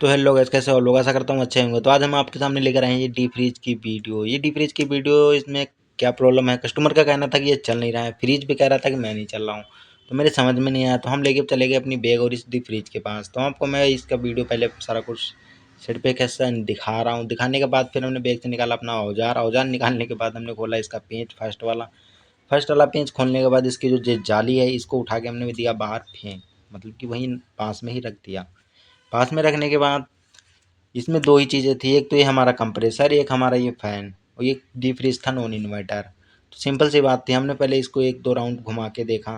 तो hello guys, कैसे हो लोग? आशा करता हूँ अच्छे होंगे। तो आज हम आपके सामने लेकर आए हैं ये डी फ्रीज की वीडियो। ये डी फ्रीज की वीडियो, इसमें क्या प्रॉब्लम है? कस्टमर का कहना था कि ये चल नहीं रहा है, फ्रिज भी कह रहा था कि मैं नहीं चल रहा हूँ। तो मेरे समझ में नहीं आया, तो हम लेके चले गए अपनी बैग और इस डी फ्रीज के पास। तो आपको मैं इसका वीडियो पहले सारा कुछ सेट पे कैसा दिखा रहा हूँ। दिखाने के बाद फिर हमने बैग से निकाला अपना औजार निकालने के बाद हमने खोला इसका पेंच, फर्स्ट वाला पेंच खोलने के बाद इसकी जो जाली है इसको उठा के हमने दिया बाहर फेंक, मतलब कि वहीं पास में ही रख दिया। पास में रखने के बाद इसमें दो ही चीज़ें थी, एक तो ये हमारा कंप्रेसर, एक हमारा ये फ़ैन, और ये डीप फ्रीज था नॉन इन्वर्टर। तो सिंपल सी बात थी, हमने पहले इसको एक दो राउंड घुमा के देखा,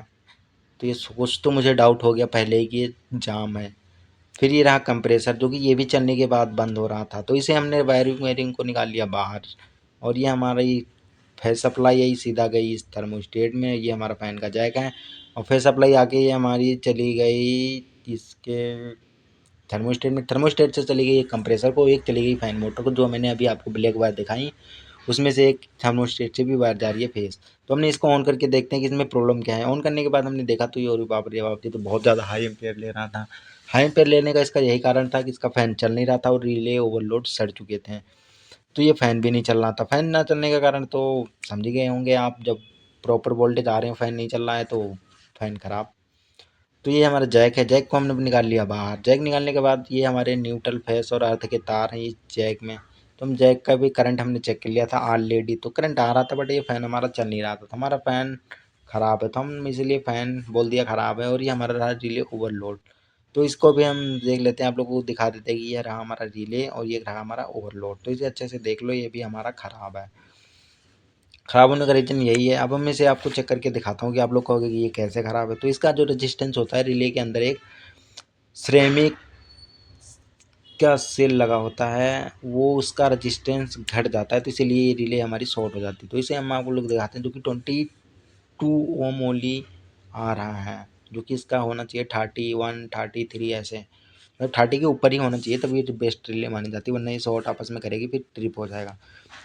तो ये कुछ तो मुझे डाउट हो गया पहले ही कि ये जाम है। फिर ये रहा कंप्रेसर, जो कि ये भी चलने के बाद बंद हो रहा था, तो इसे हमने वायरिंग वायरिंग को निकाल लिया बाहर। और ये हमारा ये फेस सप्लाई यही सीधा गई इस थर्मोस्टेट में। ये हमारा फ़ैन का जैक है, और फेस सप्लाई आके ये हमारी चली गई इसके थर्मोस्टेट से चली गई एक कंप्रेसर को, एक चली गई फ़ैन मोटर को, जो मैंने अभी आपको ब्लैक वायर दिखाई उसमें से एक थर्मोस्टेट से भी वायर जा रही है फेस। तो हमने इसको ऑन करके देखते हैं कि इसमें प्रॉब्लम क्या है। ऑन करने के बाद हमने देखा तो ये और बाप रे बाप, ये तो बहुत ज़्यादा हाई एम्पेयर ले रहा था। हाई एम्पेयर लेने का इसका यही कारण था कि इसका फ़ैन चल नहीं रहा था और रिले ओवरलोड सड़ चुके थे। तो ये फ़ैन भी नहीं चल रहा था। फ़ैन ना चलने का कारण तो समझ ही गए होंगे आप, जब प्रॉपर वोल्टेज आ रहे हैं फ़ैन नहीं चल रहा है तो फ़ैन ख़राब। तो ये हमारा जैक है, जैक को हमने निकाल लिया बाहर। जैक निकालने के बाद ये हमारे न्यूट्रल फेस और अर्थ के तार हैं इस जैक में। तो हम जैक का भी करंट हमने चेक कर लिया था ऑलरेडी, तो करंट आ रहा था, बट ये फ़ैन हमारा चल नहीं रहा था। तो हमारा फ़ैन ख़राब है, तो हम इसलिए फ़ैन बोल दिया ख़राब है। और ये हमारा रहा रिले ओवरलोड। तो इसको भी हम देख लेते हैं, आप लोगों को दिखा देते हैं कि ये रहा हमारा रिले और ये रहा हमारा ओवरलोड। तो इसे अच्छे से देख लो, ये भी हमारा ख़राब है। ख़राब होने का रीज़न यही है। अब हम इसे आपको चेक करके दिखाता हूँ कि आप लोग कहोगे कि ये कैसे ख़राब है। तो इसका जो रेजिस्टेंस होता है रिले के अंदर, एक सिरेमिक का सेल लगा होता है, वो उसका रेजिस्टेंस घट जाता है, तो इसीलिए ये रिले हमारी शॉर्ट हो जाती है। तो इसे हम आपको लोग दिखाते हैं, जो कि 22 ओम ओनली आ रहा है, जो कि इसका होना चाहिए 31 33 ऐसे, मतलब 30 के ऊपर ही होना चाहिए, तभी ये बेस्ट रिले मानी जाती है, वरना ये शॉर्ट आपस में करेगी फिर ट्रिप हो जाएगा।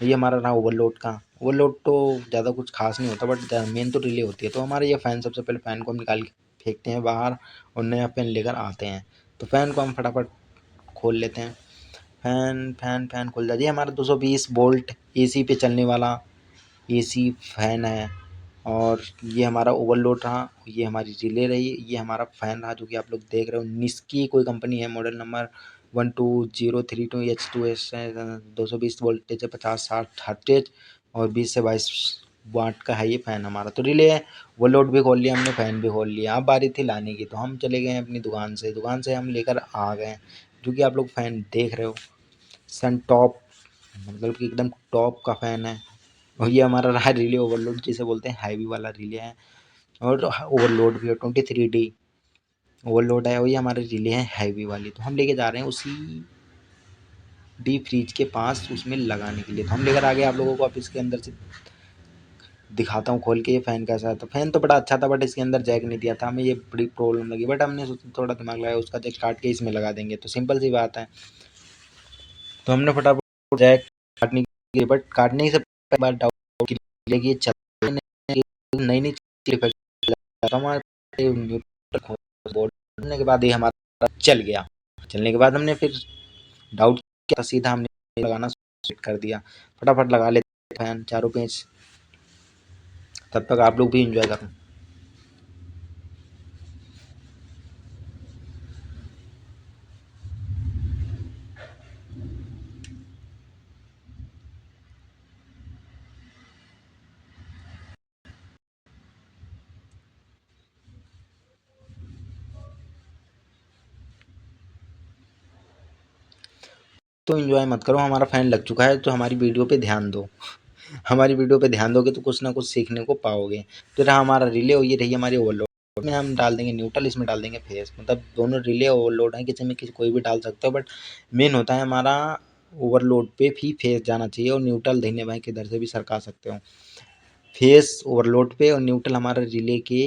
ये हमारा रहा ओवरलोड का। ओवरलोड तो ज़्यादा कुछ खास नहीं होता, बट मेन तो रिले होती है। तो हमारे ये फ़ैन, सबसे पहले फ़ैन को हम निकाल के फेंकते हैं बाहर और नया फ़ैन लेकर आते हैं। तो फ़ैन को हम फटाफट खोल लेते हैं। फ़ैन खुल जाती है। हमारा 220 वोल्ट एसी पे चलने वाला एसी फ़ैन है। और ये हमारा ओवरलोड रहा, ये हमारी रिले रही, ये हमारा फ़ैन रहा, जो कि आप लोग देख रहे हो। निस्की कोई कंपनी है, मॉडल नंबर 12032H2S है, 220 वोल्टेज है, 50-60 हर्ट्ज और 20 से 22 वाट का है ये फ़ैन हमारा। तो रिले ओवरलोड भी खोल लिया हमने, फ़ैन भी खोल लिया। अब बारी थी लाने की, तो हम चले गए अपनी दुकान से हम लेकर आ गए, जो कि आप लोग फ़ैन देख रहे हो। सन टॉप, मतलब कि एकदम टॉप का फ़ैन है। और ये हमारा रहा रिले ओवरलोड, जिसे बोलते हैं हैवी वाला रिले है। और ओवरलोड भी है, 23D ओवरलोड है, और ये हमारे रिले हैं हैवी वाली। तो हम लेके जा रहे हैं उसी डीप फ्रीज के पास उसमें लगाने के लिए। तो हम लेकर आ गए, आप लोगों को अब इसके अंदर से दिखाता हूँ खोल के ये फ़ैन कैसा है। तो फ़ैन तो बड़ा अच्छा था, बट इसके अंदर जैक नहीं दिया था, हमें ये बड़ी प्रॉब्लम लगी। बट हमने सोचा थोड़ा दिमाग लगाया, उसका जैक काट के इसमें लगा देंगे, तो सिंपल सी बात है। तो हमने फटाफट जैक काटने की, बट काटने से पहले बार डाउट कि ये चल नई नई हमारे बोर्ड करने के बाद ये हमारा चल गया। चलने के बाद हमने फिर डाउट किया, सीधा हमने लगाना स्टार्ट कर दिया। फटाफट लगा लेते फैन चारों पेंच, तब तक आप लोग भी इंजॉय करो। तो इंजॉय मत करो, हमारा फ़ैन लग चुका है, तो हमारी वीडियो पे ध्यान दो। हमारी वीडियो पे ध्यान दोगे तो कुछ ना कुछ सीखने को पाओगे। तो रहा हमारा रिले, और ये रही हमारी ओवरलोड में हम डाल देंगे न्यूट्रल, इसमें डाल देंगे फेस, मतलब दोनों रिले ओवरलोड हैं, किसी में किसी कोई भी डाल सकते हो, बट मेन होता है हमारा ओवरलोड पे भी फेस जाना चाहिए, और न्यूट्रल धीने भाई किधर से भी सरका सकते हो। फेस ओवरलोड पे और न्यूट्रल हमारा रिले के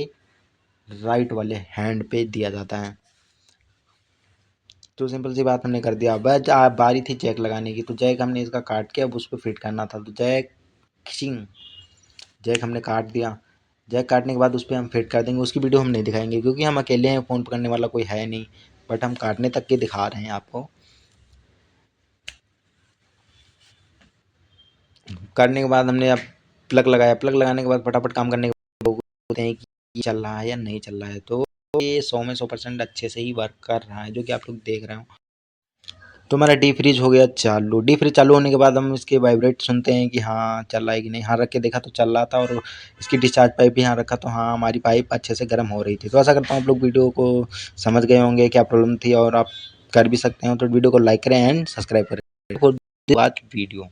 राइट वाले हैंड पे दिया जाता है। तो सिंपल सी बात हमने कर दिया। बस बारी थी जैक लगाने की, तो जैक हमने इसका काट के अब उस पर फिट करना था। तो जैक खिचिंग, जैक हमने काट दिया। जैक काटने के बाद उस पर हम फिट कर देंगे, उसकी वीडियो हम नहीं दिखाएंगे क्योंकि हम अकेले हैं, फ़ोन पकड़ने वाला कोई है नहीं, बट हम काटने तक के दिखा रहे हैं आपको। करने के बाद हमने अब प्लग लगाया, प्लग लगाने के बाद फटाफट काम करने के बाद बोलते हैं कि चल रहा है या नहीं चल रहा है। तो ये 100 में 100% अच्छे से ही वर्क कर रहा है, जो कि आप लोग देख रहे हो। तो हमारा डीप फ्रीज हो गया चालू। डीप फ्रीज चालू होने के बाद हम इसके वाइब्रेट सुनते हैं कि हाँ चल रहा है कि नहीं। हाँ रख के देखा तो चल रहा था, और इसकी डिस्चार्ज पाइप भी यहाँ रखा तो हाँ हमारी पाइप अच्छे से गर्म हो रही थी। तो आशा करता हूँ आप लोग वीडियो को समझ गए होंगे क्या प्रॉब्लम थी, और आप कर भी सकते हो। तो वीडियो को लाइक करें एंड सब्सक्राइब करें। वीडियो